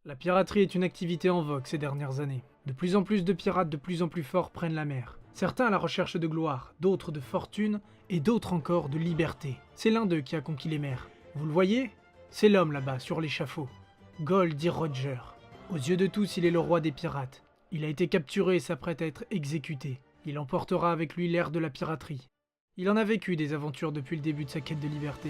La piraterie est une activité en vogue ces dernières années. De plus en plus de pirates de plus en plus forts prennent la mer. Certains à la recherche de gloire, d'autres de fortune, et d'autres encore de liberté. C'est l'un d'eux qui a conquis les mers. Vous le voyez? C'est l'homme là-bas, sur l'échafaud. Goldie Roger. Aux yeux de tous, il est le roi des pirates. Il a été capturé et s'apprête à être exécuté. Il emportera avec lui l'ère de la piraterie. Il en a vécu des aventures depuis le début de sa quête de liberté.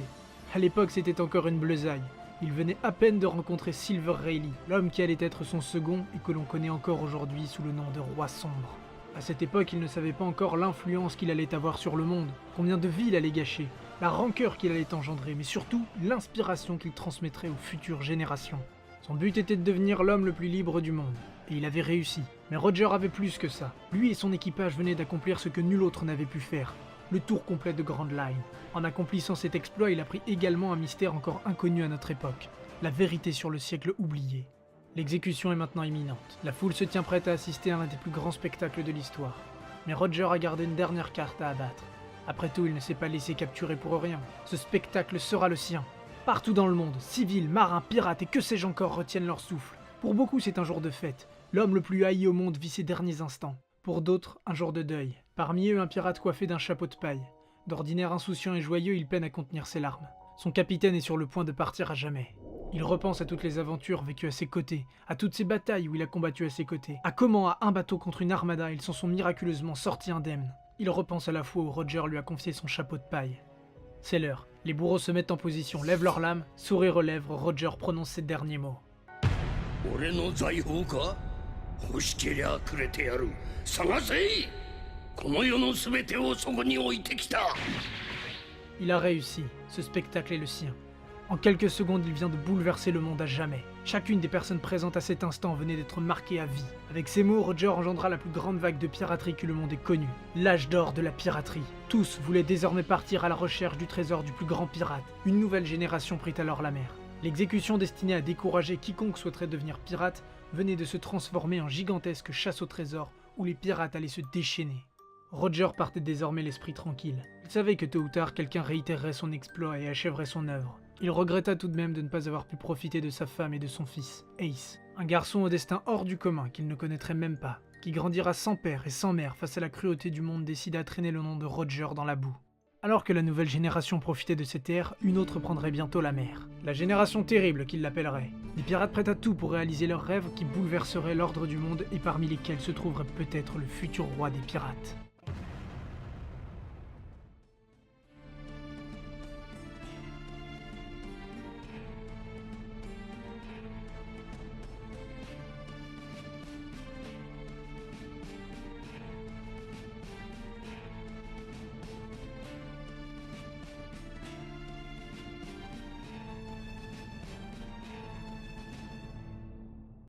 À l'époque, c'était encore une bleusaille. Il venait à peine de rencontrer Silver Rayleigh, l'homme qui allait être son second et que l'on connaît encore aujourd'hui sous le nom de Roi Sombre. À cette époque, il ne savait pas encore l'influence qu'il allait avoir sur le monde, combien de vies il allait gâcher, la rancœur qu'il allait engendrer, mais surtout l'inspiration qu'il transmettrait aux futures générations. Son but était de devenir l'homme le plus libre du monde, et il avait réussi. Mais Roger avait plus que ça. Lui et son équipage venaient d'accomplir ce que nul autre n'avait pu faire, le tour complet de Grand Line. En accomplissant cet exploit, il apprit également un mystère encore inconnu à notre époque, la vérité sur le siècle oublié. L'exécution est maintenant imminente. La foule se tient prête à assister à l'un des plus grands spectacles de l'histoire. Mais Roger a gardé une dernière carte à abattre. Après tout, il ne s'est pas laissé capturer pour rien. Ce spectacle sera le sien. Partout dans le monde, civils, marins, pirates et que sais-je encore retiennent leur souffle. Pour beaucoup, c'est un jour de fête. L'homme le plus haï au monde vit ses derniers instants. Pour d'autres, un jour de deuil. Parmi eux, un pirate coiffé d'un chapeau de paille. D'ordinaire insouciant et joyeux, il peine à contenir ses larmes. Son capitaine est sur le point de partir à jamais. Il repense à toutes les aventures vécues à ses côtés, à toutes ces batailles où il a combattu à ses côtés, à comment à un bateau contre une armada ils s'en sont miraculeusement sortis indemnes. Il repense à la fois où Roger lui a confié son chapeau de paille. C'est l'heure. Les bourreaux se mettent en position, lèvent leurs lames, sourire aux lèvres, Roger prononce ces derniers mots. Il a réussi, ce spectacle est le sien. En quelques secondes, il vient de bouleverser le monde à jamais. Chacune des personnes présentes à cet instant venait d'être marquée à vie. Avec ces mots, Roger engendra la plus grande vague de piraterie que le monde ait connue. L'âge d'or de la piraterie. Tous voulaient désormais partir à la recherche du trésor du plus grand pirate. Une nouvelle génération prit alors la mer. L'exécution destinée à décourager quiconque souhaiterait devenir pirate venait de se transformer en gigantesque chasse au trésor où les pirates allaient se déchaîner. Roger partait désormais l'esprit tranquille. Il savait que tôt ou tard quelqu'un réitérerait son exploit et achèverait son œuvre. Il regretta tout de même de ne pas avoir pu profiter de sa femme et de son fils, Ace. Un garçon au destin hors du commun qu'il ne connaîtrait même pas, qui grandira sans père et sans mère face à la cruauté du monde décida à traîner le nom de Roger dans la boue. Alors que la nouvelle génération profitait de cette ère, une autre prendrait bientôt la mer. La génération terrible qu'ils l'appelleraient. Des pirates prêts à tout pour réaliser leurs rêves qui bouleverseraient l'ordre du monde et parmi lesquels se trouverait peut-être le futur roi des pirates.